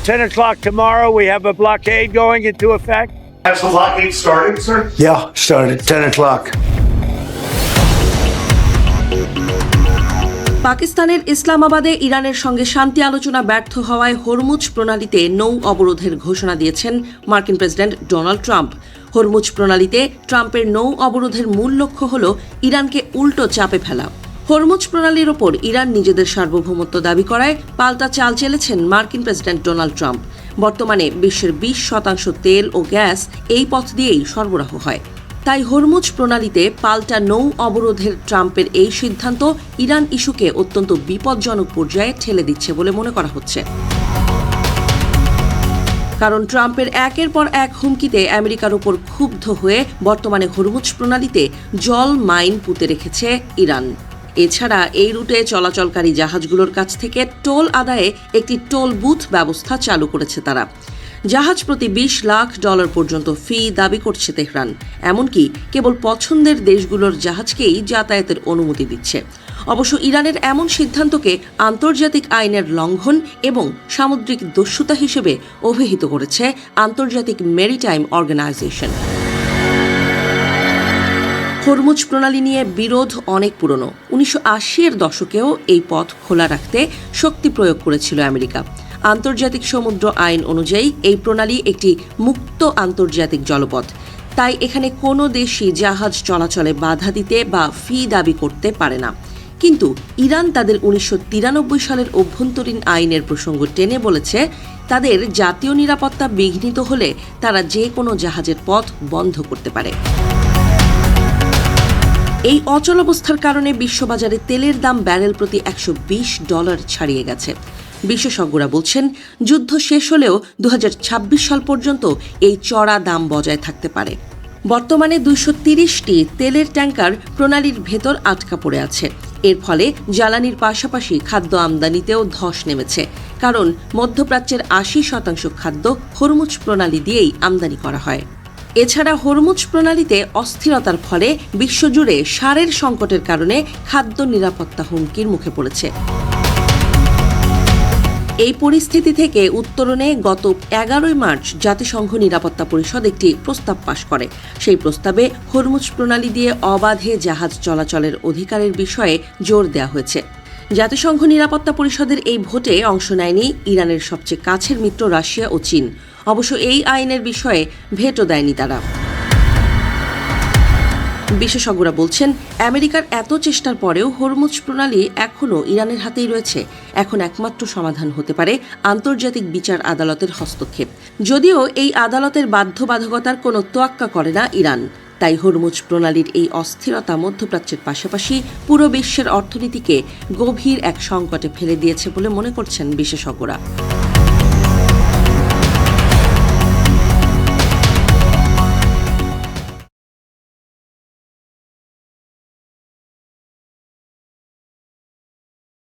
10 o'clock tomorrow, we have a blockade going into effect. Has the blockade started, sir? Yeah, started 10 o'clock. পাকিস্তানের ইসলামাবাদে ইরানের সঙ্গে শান্তি আলোচনা ব্যর্থ হওয়ায় হরমুজ প্রণালীতে নৌ অবরোধের ঘোষণা দিয়েছেন মার্কিন প্রেসিডেন্ট ডোনাল্ড ট্রাম্প। হরমুজ প্রণালীতে ট্রাম্পের নৌ অবরোধের মূল লক্ষ্য হল ইরানকে উল্টো চাপে ফেলা। হরমুজ প্রণালীর ওপর ইরান নিজেদের সার্বভৌমত্ব দাবি করায় পাল্টা চাল চেলেছেন মার্কিন প্রেসিডেন্ট ডোনাল্ড ট্রাম্প। বর্তমানে বিশ্বের 20% তেল ও গ্যাস এই পথ দিয়েই সরবরাহ হয়। তাই হরমুজ প্রণালীতে পাল্টা নৌ অবরোধের ট্রাম্পের এই সিদ্ধান্ত ইরান ইস্যুকে অত্যন্ত বিপজ্জনক পর্যায়ে ঠেলে দিচ্ছে বলে মনে করা হচ্ছে। কারণ ট্রাম্পের একের পর এক হুমকিতে আমেরিকার উপর ক্ষুব্ধ হয়ে বর্তমানে হরমুজ প্রণালীতে জল মাইন পুঁতে রেখেছে ইরান। এছাড়া এই রুটে চলাচলকারী জাহাজগুলোর কাছ থেকে টোল আদায়ে একটি টোল বুথ ব্যবস্থা চালু করেছে তারা। জাহাজ প্রতি $20 লাখ পর্যন্ত ফি দাবি করছে তেহরান। এমনকি কেবল পছন্দের দেশগুলোর জাহাজকেই যাতায়াতের অনুমতি দিচ্ছে। অবশ্য ইরানের এমন সিদ্ধান্তকে আন্তর্জাতিক আইনের লঙ্ঘন এবং সামুদ্রিক দস্যুতা হিসেবে অভিহিত করেছে আন্তর্জাতিক মেরিটাইম অর্গানাইজেশন। হরমুজ প্রণালী নিয়ে বিরোধ অনেক পুরনো। 1980-এর দশকেও এই পথ খোলা রাখতে শক্তি প্রয়োগ করেছিল আমেরিকা। আন্তর্জাতিক সমুদ্র আইন অনুযায়ী এই প্রণালী একটি মুক্ত আন্তর্জাতিক জলপথ। তাই এখানে কোনো দেশই জাহাজ চলাচলে বাধা দিতে বা ফি দাবি করতে পারে না। কিন্তু ইরান তাদের 1993 সালের অভ্যন্তরীণ আইনের প্রসঙ্গ টেনে বলেছে, তাদের জাতীয় নিরাপত্তা বিঘ্নিত হলে তারা যে কোনো জাহাজের পথ বন্ধ করতে পারে। এই অচলাবস্থার কারণে বিশ্ববাজারে তেলের দাম ব্যারেল প্রতি $120 ছাড়িয়ে গেছে। বিশেষজ্ঞরা বলছেন, যুদ্ধ শেষ হলেও 2026 সাল পর্যন্ত এই চড়া দাম বজায় থাকতে পারে। বর্তমানে 230টি তেলের ট্যাঙ্কার প্রণালীর ভেতর আটকা পড়ে আছে। এর ফলে জ্বালানির পাশাপাশি খাদ্য আমদানিতেও ধস নেমেছে, কারণ মধ্যপ্রাচ্যের 80% খাদ্য হরমুজ প্রণালী দিয়েই আমদানি করা হয়। এছাড়া হরমুজ প্রণালীতে অস্থিরতার ফলে বিশ্বজুড়ে সারের সংকটের কারণে খাদ্য নিরাপত্তা হুমকির মুখে পড়েছে। এই পরিস্থিতি থেকে উত্তরণে গত 11 মার্চ জাতিসংঘ নিরাপত্তা পরিষদ একটি প্রস্তাব পাশ করে। সেই প্রস্তাবে হরমুজ প্রণালী দিয়ে অবাধে জাহাজ চলাচলের অধিকারের বিষয়ে জোর দেওয়া হয়েছে। জাতিসংঘ নিরাপত্তা পরিষদের এই ভোটে অংশ নেয়নি ইরানের সবচেয়ে কাছের মিত্র রাশিয়া ও চীন। অবশ্য এই আইনের বিষয়ে ভেটো দেয়নি তারা। বিশেষজ্ঞরা বলছেন, আমেরিকার এত চেষ্টার পরেও হরমুজ প্রণালী এখনও ইরানের হাতেই রয়েছে। এখন একমাত্র সমাধান হতে পারে আন্তর্জাতিক বিচার আদালতের হস্তক্ষেপ। যদিও এই আদালতের বাধ্যবাধকতার কোনো তোয়াক্কা করে না ইরান। তাই হরমুজ প্রণালীর এই অস্থিরতা মধ্যপ্রাচ্যের পাশাপাশি পুরো বিশ্বের অর্থনীতিকে গভীর এক সংকটে ফেলে দিয়েছে বলে মনে করছেন বিশেষজ্ঞরা।